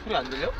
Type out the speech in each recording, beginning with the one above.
소리 안 들려?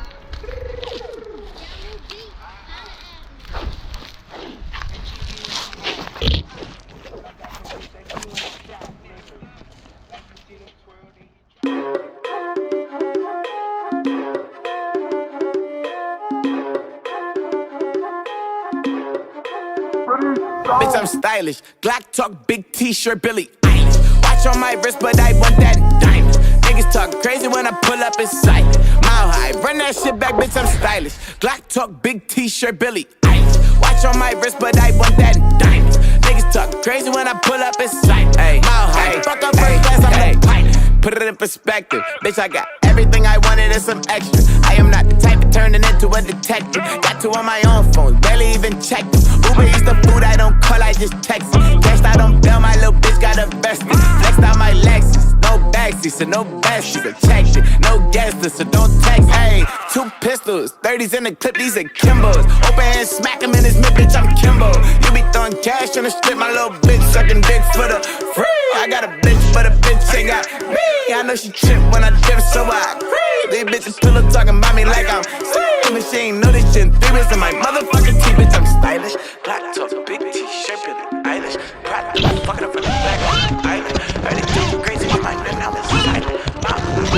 Bitch, I'm stylish. Glock talk, big t-shirt, Billy Eilish. Watch on my wrist, but I want that diamond. Niggas talk crazy when I pull up in sight. Mile high, run that shit back, bitch, I'm stylish. Glock talk, big t-shirt, Billy Eilish. Watch on my wrist, but I want that diamond. Niggas talk crazy when I pull up in sight. Mile high, fuck up first class, I'm the pilot. Put it in perspective, bitch, I got everything I wanted and some extra. I am not the type of turning into a detective. Got two on my own phone, barely even checked them. Uber eats the food, I don't call, I just text it. Cashed out on bail, my little bitch got invested. Flexed out my Lexus, no backseat, so no besties. I checked it, no guesses, so don't text. Hey, 2 pistols, 30s in the clip, these are Kimbos. Open hand, smack him in his mid, bitch, I'm Kimbo. You be throwing cash on the strip, my little bitch sucking dick for the free. I got a bitch, but a bitch ain't got me. I know she trip when I dip, so I agree. These bitches pillow talking about me like I'm sweet. But she ain't know this shit in 3 weeks in my motherfucking teeth, bitch, I'm stylish. Black top, big t-shirt, Billy Eilish. Proud to fucking up from the back island. Heard it too crazy with my man, now it's silent.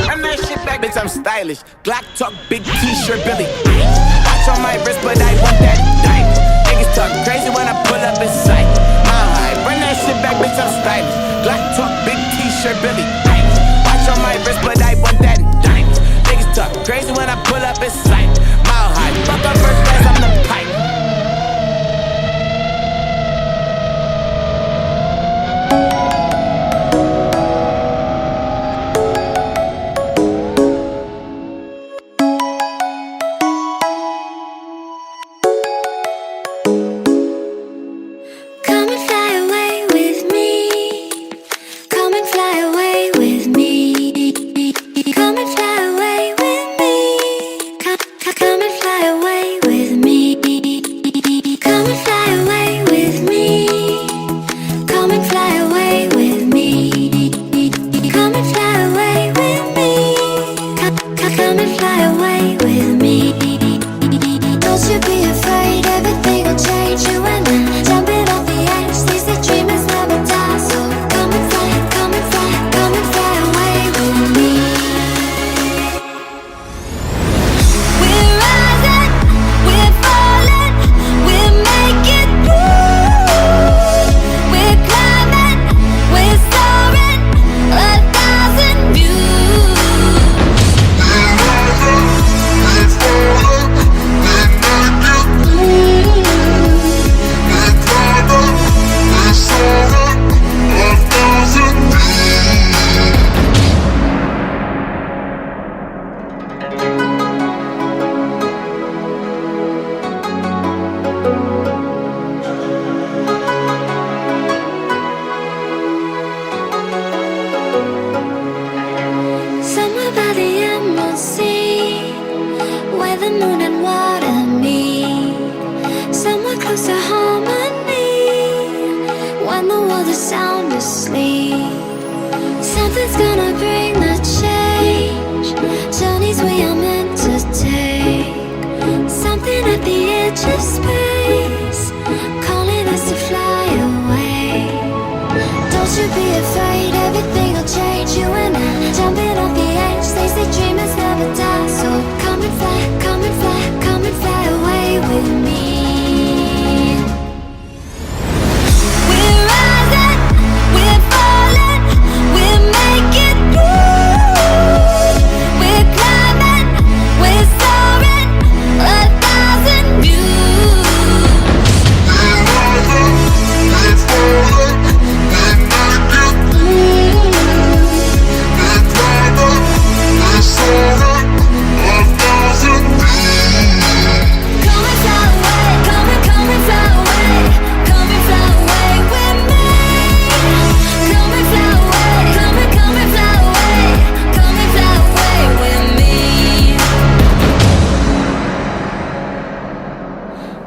Run that shit back, bitch, I'm stylish. Black talk, big t-shirt, Billy Eilish. Watch on my wrist, but I want that diamond. Niggas talk crazy when I pull up in sight. Mile high, run that shit back, bitch, I'm stylish. Black talk, big t-shirt, Billy Eilish. Watch on my wrist, but I want that diamond. Niggas talk crazy when I pull up in sight. Mile high, fuck up first class, I'm the pipe. Something's gonna bring the change. Journeys we are meant to take. Something at the edge of space, calling us to fly away. Don't you be afraid, everything will change. You and I, jumping off the edge. They say dreamers never die. So come and fly, come and fly, come and fly away with me.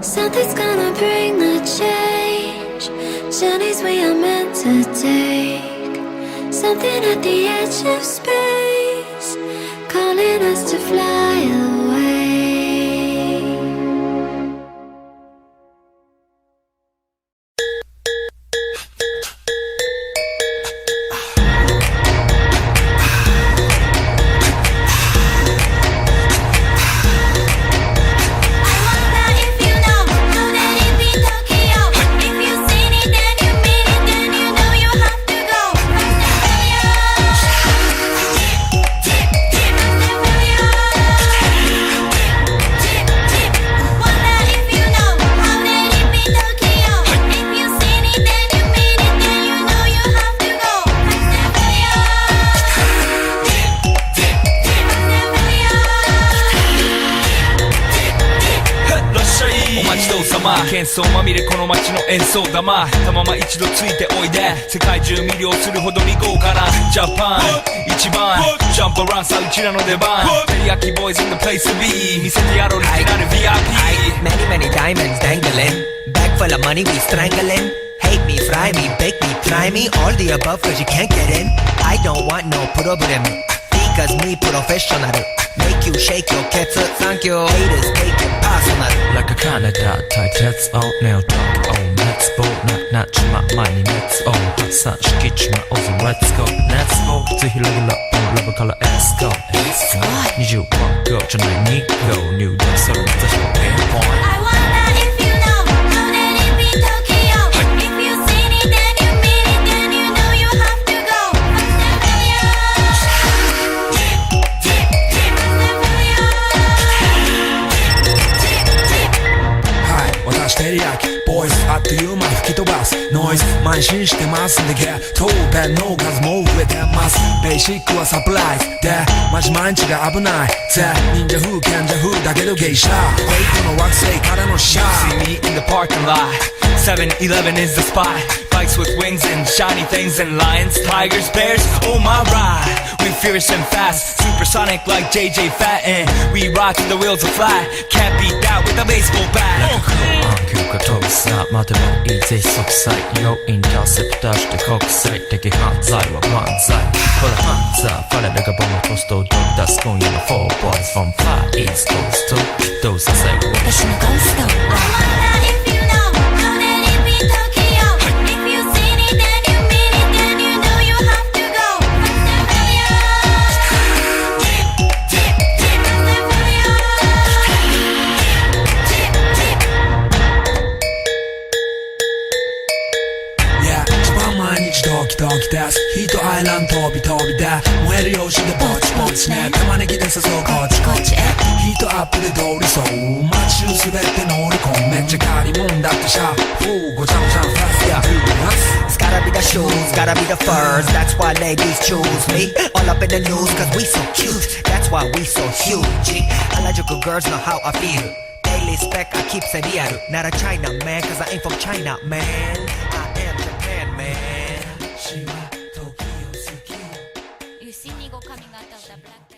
Something's gonna bring the change. Journeys we are meant to take. Something at the edge of space, calling us to fly away. ま喧騒まみれこの街の演奏玉たまま一度ついておいで世界中魅了するほどに豪華なジャパン一番ジャンプアランさうちらの出番テリヤキボーイズ in the place to be 見せてやろうリジナル VIP Many many diamonds dangling Bag full of money we strangling Hate me, fry me, bake me, try me All the above cause you can't get in I don't want no problem Because me professional Make you shake your cats Thank you Haters take it personal Like a Canada type Let's all now talk Oh let's go not 주마 많이 let's all 합산시키지마 어서 let's go Let's go to heal level up on level color let's go Let's go 전화의 니고 New dance 소리 다시 go point I wonder if you know that it be Tokyo. If you seen it, then you mean it, then you know you have to go. Hi 私テリヤキボイスあっという間吹き飛ばすノイズ慢心してますんでゲットペンの数も増えてますベーシックはサプライズでマジ毎日が危ないぜ忍者風賢者風だけど芸者フェイクの惑星からのシャ See me in the parking lot 7-Eleven is the spot Bikes with wings and shiny things and lions, tigers, bears, oh my ride We fierce and fast, supersonic like JJ Fatten We rock till the wheels are flat Can't beat that with a baseball bat 안교가 도사 마들로 이제 속삭 요인 연습 다시 국際的犯罪は漫才これ犯罪ファレルがボムポストを出す今夜の4 boys from far east coast to どうさせる私のゴースト I wonder if you know that it be Tokyo. If you seen it, then you mean it, then you know you have to go. Yeah 一番毎日ドキドキですヒートアイランド飛び飛びで燃えるようしでぼちぼちね玉ねぎで誘うこっちこっちへヒートアップで通りそう街中すべて乗り込むめっちゃ借りもんだってシャーごちゃごちゃファスや It's gotta be the shoes, gotta be the furs That's why ladies choose me All up in the news cause we so cute That's why we so huge Harajuku girls know how I feel Daily spec I keep it real Not a China man cause I ain't from China man I am Japan man You see me go coming out of the black